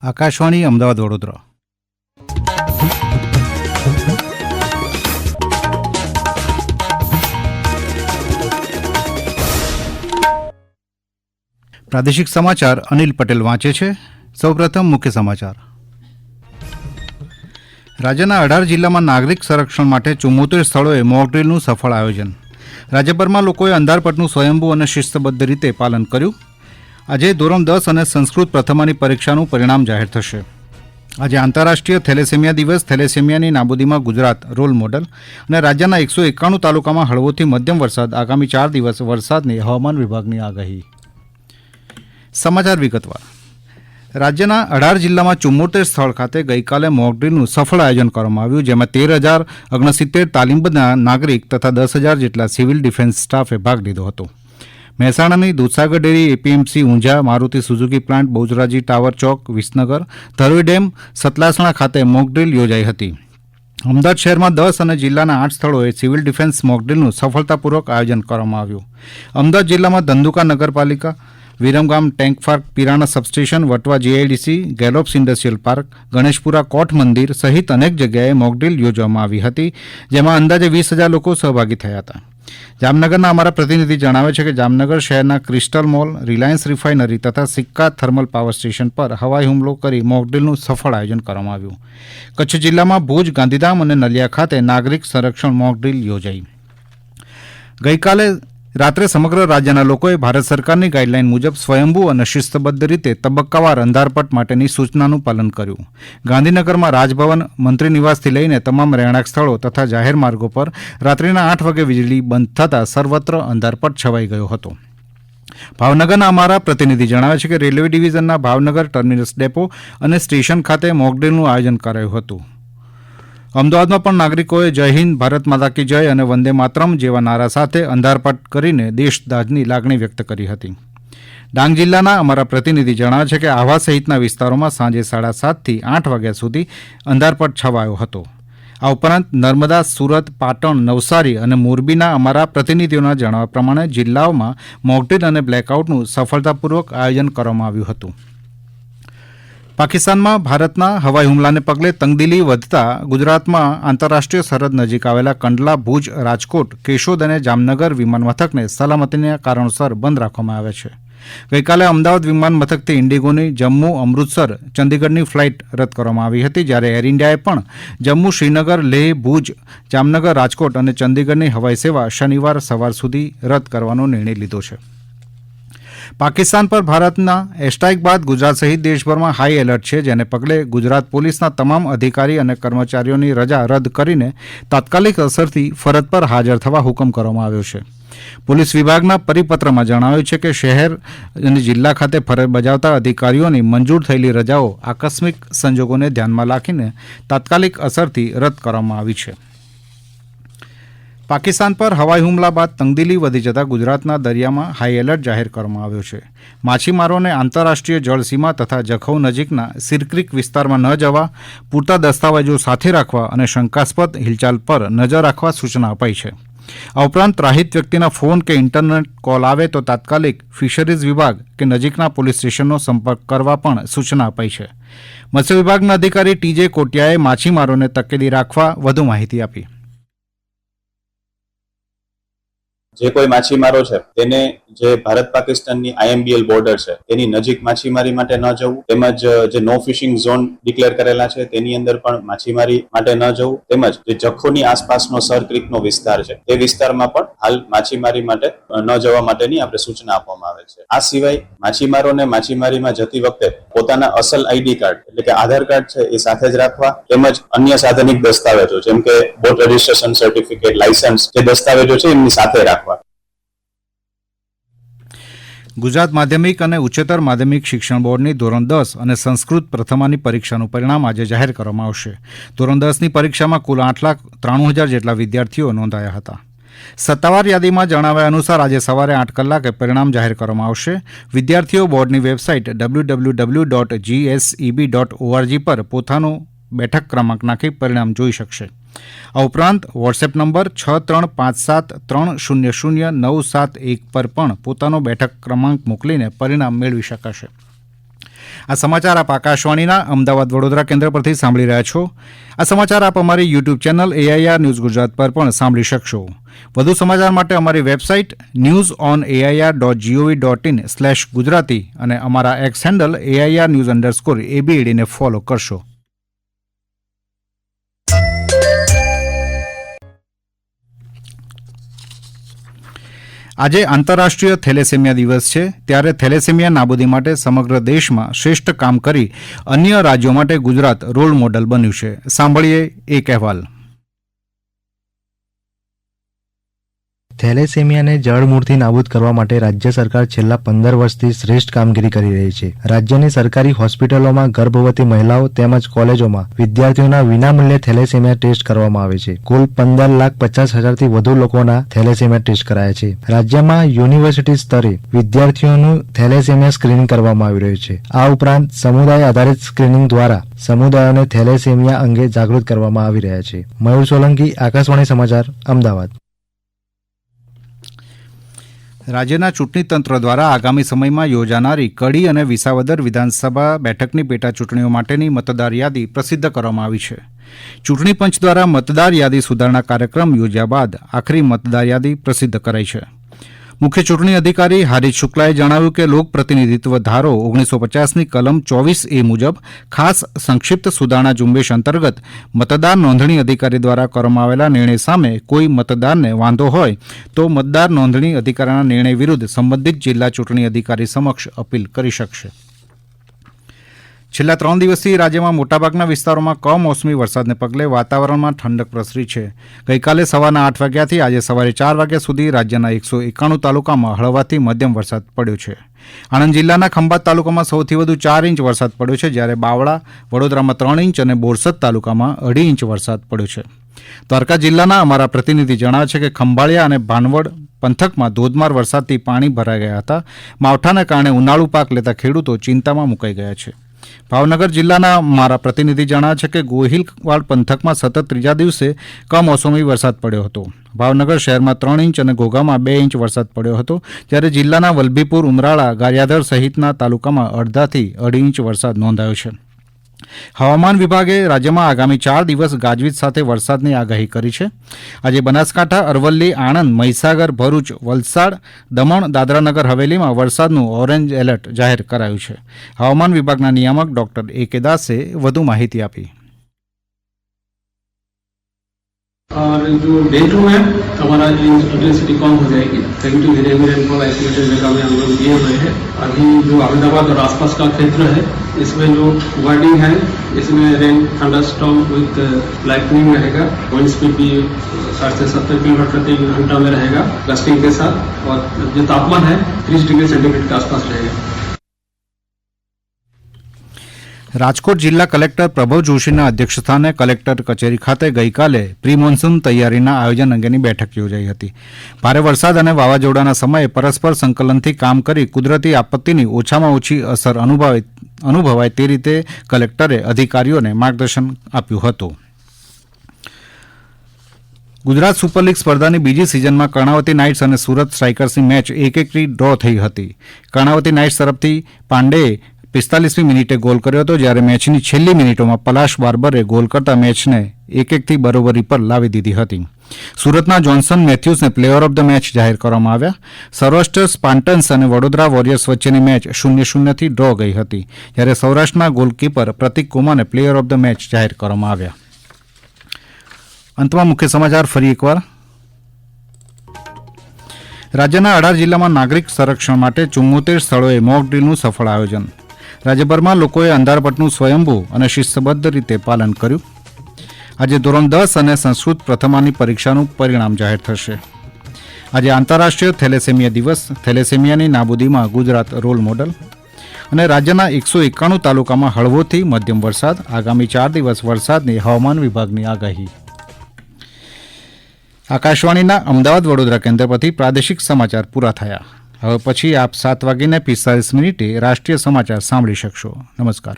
આકાશવાણી અમદાવાદ વડોદરા. પ્રાદેશિક સમાચાર અનિલ પટેલ વાંચે છે. સૌપ્રથમ મુખ્ય સમાચાર. રાજ્યના 18 જિલ્લામાં નાગરિક સંરક્ષણ માટે 74 સ્થળોએ મોકડ્રીલનું સફળ આયોજન. રાજ્યભરમાં લોકોએ અંધારપટનું સ્વયંભૂ અને શિસ્તબદ્ધ રીતે પાલન કર્યું. આજે ધોરણ 10 અને સંસ્કૃત પ્રથમાની પરીક્ષાનું પરિણામ જાહેર થશે. આજે આંતરરાષ્ટ્રીય થેલેસેમિયા દિવસ. થેલેસેમિયાની નાબૂદીમાં ગુજરાત રોલ મોડલ. અને રાજ્યના 191 તાલુકામાં હળવોથી મધ્યમ વરસાદ. આગામી 4 દિવસ વરસાદની હવામાન વિભાગની આગાહી. સમાચાર વિગતવાર. રાજ્યના 18 જિલ્લામાં 74 સ્થળ ખાતે ગઈકાલે મોકડ્રીલનું સફળ આયોજન કરવામાં આવ્યું, જેમાં 13,069 તાલીમબદ્ધ નાગરિક તથા 10,000 જેટલા સિવિલ ડિફેન્સ સ્ટાફે ભાગ લીધો હતો. મહેસાણાની Dudhsagar dairy, APMC Unjha, Maruti Suzuki plant, Bahucharaji tower Chowk, Visnagar, Dharoi dam, Satlasana ખાતે મોકડ્રીલ યોજાઈ હતી. અમદાવાદ શહેરમાં 10 અને જિલ્લાના 8 સ્થળોએ સિવિલ ડિફેન્સ મોકડ્રીલનું સફળતાપૂર્વક આયોજન કરવામાં આવ્યું. અમદાવાદ જિલ્લામાં ધંધુકા નગરપાલિકા, Viramgam tank park, Pirana substation, Vatva GIDC, Gallops industrial park, Ganeshpura કોટ મંદિર સહિત અનેક જગ્યાએ મોકડ્રીલ યોજવામાં આવી હતી, જેમાં અંદાજે 20,000 લોકો સહભાગી થયા હતા. જામનગરના અમારા પ્રતિનિધિ જણાવે છે કે જામનગર શહેરના ક્રિસ્ટલ મોલ, રિલાયન્સ રિફાઇનરી તથા સિક્કા થર્મલ પાવર સ્ટેશન પર હવાઈ હુમલો કરી મોકડ્રીલનું સફળ આયોજન કરવામાં આવ્યું. કચ્છ જિલ્લામાં ભુજ, ગાંધીધામ અને નલિયા ખાતે નાગરિક સંરક્ષણ મોકડ્રીલ યોજાઈ. ગઈકાલે રાત્રે સમગ્ર રાજ્યના લોકોએ ભારત સરકારની ગાઈડલાઈન મુજબ સ્વયંભૂ અને શિસ્તબદ્ધ રીતે તબક્કાવાર અંધારપટ માટેની સૂચનાનું પાલન કર્યું. ગાંધીનગરમાં રાજભવન, મંત્રી નિવાસથી લઈને તમામ રહેણાંક સ્થળો તથા જાહેર માર્ગો પર રાત્રિના 8 વાગે વીજળી બંધ થતાં સર્વત્ર અંધારપટ છવાઈ ગયો હતો. ભાવનગરના અમારા પ્રતિનિધિ જણાવે છે કે રેલવે ડિવિઝનના ભાવનગર ટર્મિનસ ડેપો અને સ્ટેશન ખાતે મોકડ્રીલનું આયોજન કરાયું હતું. અમદાવાદમાં પણ નાગરિકોએ જય હિન્દ, ભારત માતા કી જય અને વંદે માતરમ જેવા નારા સાથે અંધારપટ કરીને દેશદાજની લાગણી વ્યક્ત કરી હતી. ડાંગ જિલ્લાના અમારા પ્રતિનિધિ જણાવે છે કે આહવા સહિતના વિસ્તારોમાં સાંજે 7:30 થી 8 વાગ્યા સુધી અંધારપટ છવાયો હતો. આ ઉપરાંત નર્મદા, સુરત, પાટણ, નવસારી અને મોરબીના અમારા પ્રતિનિધિઓના જણાવ્યા પ્રમાણે જિલ્લાઓમાં મોકડ્રીલ અને બ્લેકઆઉટનું સફળતાપૂર્વક આયોજન કરવામાં આવ્યું હતું. પાકિસ્તાનમાં ભારતના હવાઈ હુમલાને પગલે તંગદિલી વધતા ગુજરાતમાં આંતરરાષ્ટ્રીય સરહદ નજીક આવેલા કંડલા, ભુજ, રાજકોટ, કેશોદ અને જામનગર વિમાન મથકને સલામતીના કારણોસર બંધ રાખવામાં આવ્યા છે. ગઈકાલે અમદાવાદ વિમાન મથકથી ઇન્ડિગોની જમ્મુ, અમૃતસર, ચંદીગઢની ફ્લાઇટ રદ કરવામાં આવી હતી, જ્યારે એર ઇન્ડિયાએ પણ જમ્મુ, શ્રીનગર, લેહ, ભુજ, જામનગર, રાજકોટ અને ચંદીગઢની હવાઈ સેવા શનિવાર સવાર સુધી રદ કરવાનો નિર્ણય લીધો છે. પાકિસ્તાન પર ભારતના એરસ્ટ્રાઇક બાદ ગુજરાત સહિત દેશભરમાં હાઈ એલર્ટ છે, જેને પગલે ગુજરાત પોલીસના તમામ અધિકારી અને કર્મચારીઓની રજા રદ કરીને તાત્કાલિક અસરથી ફરજ પર હાજર થવા હુકમ કરવામાં આવ્યો છે. પોલીસ વિભાગના પરિપત્રમાં જણાવ્યું છે કે શહેર અને જિલ્લા ખાતે ફરજ બજાવતા અધિકારીઓની મંજૂર થયેલી રજાઓ આકસ્મિક સંજોગોને ધ્યાનમાં રાખીને તાત્કાલિક અસરથી રદ કરવામાં આવી છે. પાકિસ્તાન પર હવાઈ હુમલા બાદ તંગદિલી વધી જતાં ગુજરાતના દરિયામાં હાઈ એલર્ટ જાહેર કરવામાં આવ્યો છે. માછીમારોને આંતરરાષ્ટ્રીય જળસીમા તથા જખૌ નજીકના સિરક્રીક વિસ્તારમાં ન જવા, પૂરતા દસ્તાવેજો સાથે રાખવા અને શંકાસ્પદ હિલચાલ પર નજર રાખવા સૂચના અપાઈ છે. આ ઉપરાંત ત્રાહિત વ્યક્તિના ફોન કે ઇન્ટરનેટ કોલ આવે તો તાત્કાલિક ફિશરીઝ વિભાગ કે નજીકના પોલીસ સ્ટેશનનો સંપર્ક કરવા પણ સૂચના અપાઈ છે. મત્સ્ય વિભાગના અધિકારી ટીજે કોટિયાએ માછીમારોને તકેદારી રાખવા વધુ માહિતી આપી. જે કોઈ માછીમારો છે તેને જે ભારત પાકિસ્તાનની IMBL બોર્ડર છે તેની નજીક માછીમારી માટે ન જવું, તેમજ જે નો ફિશિંગ ઝોન ડિક્લેર કરેલા છે તેની અંદર પણ માછીમારી માટે ન જવું, તેમજ જે જખૌની આસપાસનો સર ક્રીકનો વિસ્તાર છે તે વિસ્તારમાં પણ હાલ માછીમારી માટે ન જવા માટેની આપણે સૂચના આપવામાં આવે છે. આ સિવાય માછીમારોને માછીમારીમાં જતી વખતે પોતાના અસલ ID કાર્ડ એટલે કે આધાર કાર્ડ છે એ સાથે જ રાખવા, તેમજ અન્ય સાધનિક દસ્તાવેજો જેમ કે બોટ રજિસ્ટ્રેશન સર્ટિફિકેટ, લાયસન્સ જે દસ્તાવેજો છે એમની સાથે રાખવા. ગુજરાત માધ્યમિક અને ઉચ્ચતર માધ્યમિક શિક્ષણ બોર્ડની ધોરણ 10 અને સંસ્કૃત પ્રથમાની પરીક્ષાનું પરિણામ આજે જાહેર કરવામાં આવશે. ધોરણ 10ની પરીક્ષામાં કુલ 8,93,000 જેટલા વિદ્યાર્થીઓ નોંધાયા હતા. સત્તાવાર યાદીમાં જણાવ્યા અનુસાર આજે સવારે 8 કલાકે પરિણામ જાહેર કરવામાં આવશે. વિદ્યાર્થીઓ બોર્ડની વેબસાઇટ www.gseb.org પર પોતાનો બેઠક ક્રમાંક નાખી પરિણામ જોઈ શકશે. આ ઉપરાંત વોટ્સએપ નંબર 6357300971 પર પણ પોતાનો બેઠક ક્રમાંક મોકલીને પરિણામ મેળવી શકાશે. આ સમાચાર આપ આકાશવાણીના અમદાવાદ વડોદરા કેન્દ્ર પરથી સાંભળી રહ્યા છો. આ સમાચાર આપ અમારી YouTube channel AIR news Gujarat પર પણ સાંભળી શકશો. વધુ સમાચાર માટે અમારી વેબસાઇટ newsonair.gov.in/gujarati અને અમારા એક્સ હેન્ડલ AIR_news_ABED ને ફોલો કરશો. આજે આંતરરાષ્ટ્રીય થેલેસેમિયા દિવસ છે. ત્યારે થેલેસેમિયા નાબૂદી માટે સમગ્ર દેશમાં શ્રેષ્ઠ કામ કરી અન્ય રાજ્યો માટે ગુજરાત રોલ મોડલ બન્યું છે. સાંભળીએ એક અહેવાલ. થેલેસેમિયાને જડમૂળથી નાબૂદ કરવા માટે રાજ્ય સરકાર છેલ્લા 15 વર્ષથી શ્રેષ્ઠ કામગીરી કરી રહી છે. રાજ્યની સરકારી હોસ્પિટલોમાં ગર્ભવતી મહિલાઓ તેમજ કોલેજોમાં વિદ્યાર્થીઓના વિનામૂલ્યે થેલેસેમિયા ટેસ્ટ કરવામાં આવે છે. કુલ 15,50,000થી વધુ લોકોના થેલેસેમિયા ટેસ્ટ કરાયા છે. રાજ્યમાં યુનિવર્સિટી સ્તરે વિદ્યાર્થીઓનું થેલેસેમિયા સ્ક્રીનિંગ કરવામાં આવી રહ્યું છે. આ ઉપરાંત સમુદાય આધારિત સ્ક્રીનિંગ દ્વારા સમુદાયોને થેલેસેમિયા અંગે જાગૃત કરવામાં આવી રહ્યા છે. મયુર સોલંકી, આકાશવાણી સમાચાર, અમદાવાદ. રાજ્યના ચૂંટણી તંત્ર દ્વારા આગામી સમયમાં યોજાનારી કડી અને વિસાવદર વિધાનસભા બેઠકની પેટા ચૂંટણીઓ માટેની મતદાર યાદી પ્રસિદ્ધ કરવામાં આવી છે. ચૂંટણી પંચ દ્વારા મતદાર યાદી સુધારણા કાર્યક્રમ યોજ્યા બાદ આખરી મતદાર યાદી પ્રસિદ્ધ કરાઈ છે. મુખ્ય ચૂંટણી અધિકારી હારિત શુક્લાએ જણાવ્યું કે લોક પ્રતિનિધિત્વ ધારો 1950ની કલમ 24A મુજબ ખાસ સંક્ષિપ્ત સુધારણા ઝુંબેશ અંતર્ગત મતદાર નોંધણી અધિકારી દ્વારા કરવામાં આવેલા નિર્ણય સામે કોઈ મતદારને વાંધો હોય તો મતદાર નોંધણી અધિકારીના નિર્ણય વિરુદ્ધ સંબંધિત જિલ્લા ચૂંટણી અધિકારી સમક્ષ અપીલ કરી શકશે. છેલ્લા 3 દિવસથી રાજ્યમાં મોટાભાગના વિસ્તારોમાં કમોસમી વરસાદને પગલે વાતાવરણમાં ઠંડક પ્રસરી છે. ગઈકાલે સવારના 8 વાગ્યાથી આજે સવારે 4 વાગ્યા સુધી રાજ્યના 191 તાલુકામાં હળવાથી મધ્યમ વરસાદ પડ્યો છે. આણંદ જિલ્લાના ખંભાત તાલુકામાં સૌથી વધુ 4 ઇંચ વરસાદ પડ્યો છે, જ્યારે બાવળા, વડોદરામાં 3 ઇંચ અને બોરસદ તાલુકામાં 2.5 ઇંચ વરસાદ પડ્યો છે. દ્વારકા જિલ્લાના અમારા પ્રતિનિધિ જણાવે છે કે ખંભાળિયા અને ભાનવડ પંથકમાં ધોધમાર વરસાદથી પાણી ભરાઈ ગયા હતા. માવઠાને કારણે ઉનાળુ પાક લેતા ખેડૂતો ચિંતામાં મુકાઈ ગયા છે. ભાવનગર જિલ્લાના મારા પ્રતિનિધિ જણાવે છે કે ગોહિલવાડ પંથકમાં સતત ત્રીજા દિવસે કમોસમી વરસાદ પડ્યો હતો. ભાવનગર શહેરમાં 3 ઇંચ અને ઘોઘામાં 2 ઇંચ વરસાદ પડ્યો હતો, જ્યારે જિલ્લાના વલભીપુર, ઉમરાળા, ગારિયાધાર સહિતના તાલુકામાં અડધાથી 2.5 ઇંચ વરસાદ નોંધાયો છે. હવામાન વિભાગે રાજ્યમાં આગામી 4 દિવસ ગાજવીજ સાથે વરસાદની આગાહી કરી છે. આજે બનાસકાંઠા, અરવલ્લી, આણંદ, મહીસાગર, ભરૂચ, વલસાડ, દમણ, દાદરાનગર હવેલીમાં વરસાદનું ઓરેન્જ એલર્ટ જાહેર કરાયું છે. હવામાન વિભાગના નિયામક ડોક્ટર A.K. દાસે વધુ માહિતી આપી. और जो डे 2 में हमारा इंटेंसिटी कम हो जाएगी, थैंक टू धीरे धीरे रेनफॉल आइसोलेटेड जगह में हम लोग दिए हुए हैं. अभी जो अहमदाबाद और आसपास का क्षेत्र है, इसमें जो वर्डिंग है, इसमें रेन थंडरस्टॉर्म विथ लाइटनिंग रहेगा. विंड स्पीड भी 60 से 70 किलोमीटर प्रति घंटा में रहेगा गस्टिंग के साथ. और जो तापमान है 30 डिग्री सेंटीग्रेड के आसपास रहेगा. રાજકોટ જિલ્લા કલેક્ટર પ્રભવ જોશીના અધ્યક્ષસ્થાને કલેક્ટર કચેરી ખાતે ગઈકાલે પ્રી મોન્સૂન તૈયારીના આયોજન અંગેની બેઠક યોજાઈ હતી. ભારે વરસાદ અને વાવાઝોડાના સમયે પરસ્પર સંકલનથી કામ કરી કુદરતી આપત્તિની ઓછામાં ઓછી અસર અનુભવાય તે રીતે કલેક્ટરે અધિકારીઓને માર્ગદર્શન આપ્યું હતું. ગુજરાત સુપર લીગ સ્પર્ધાની બીજી સિઝનમાં કર્ણાવતી નાઇટ્સ અને સુરત સ્ટ્રાઇકર્સની મેચ 1-1 ડ્રો થઈ હતી. કર્ણાવતી નાઇટ્સ તરફથી પાંડેએ 45મી મિનિટે ગોલ કર્યો હતો, જ્યારે મેચની છેલ્લી મિનિટોમાં પલાશ બાર્બરે ગોલ કરતા મેચને 1-1થી બરોબરી પર લાવી દીધી હતી. સુરતના જોન્સન મેથ્યુઝને પ્લેયર ઓફ ધ મેચ જાહેર કરવામાં આવ્યા. સૌરાષ્ટ્ર સ્પાર્ટન્સ અને વડોદરા વોરિયર્સ વચ્ચેની મેચ 0-0થી ડ્રો ગઈ હતી, જ્યારે સૌરાષ્ટ્રના ગોલકીપર પ્રતિક કુમારને પ્લેયર ઓફ ધ મેચ જાહેર કરવામાં આવ્યા. અંતમાં મુખ્ય સમાચાર ફરી એકવાર. રાજ્યના 18 જિલ્લામાં નાગરિક સંરક્ષણ માટે 74 સ્થળોએ મોક ડ્રીલનું સફળ આયોજન. રાજ્યભરમાં લોકોએ અંધારપટનું સ્વયંભૂ અને શિસ્તબદ્ધ રીતે પાલન કર્યું. આજે ધોરણ 10 અને સંસ્કૃત પ્રથમાની પરીક્ષાનું પરિણામ જાહેર થશે. આજે આંતરરાષ્ટ્રીય થેલેસેમિયા દિવસ. થેલેસેમિયાની નાબૂદીમાં ગુજરાત રોલ મોડલ. અને રાજ્યના 191 તાલુકામાં હળવોથી મધ્યમ વરસાદ. આગામી 4 દિવસ વરસાદની હવામાન વિભાગની આગાહી. આકાશવાણીના અમદાવાદ વડોદરા કેન્દ્ર પરથી પ્રાદેશિક સમાચાર પૂરા થયા. હવે પછી આપ 7:45 રાષ્ટ્રીય સમાચાર સાંભળી શકશો. નમસ્કાર.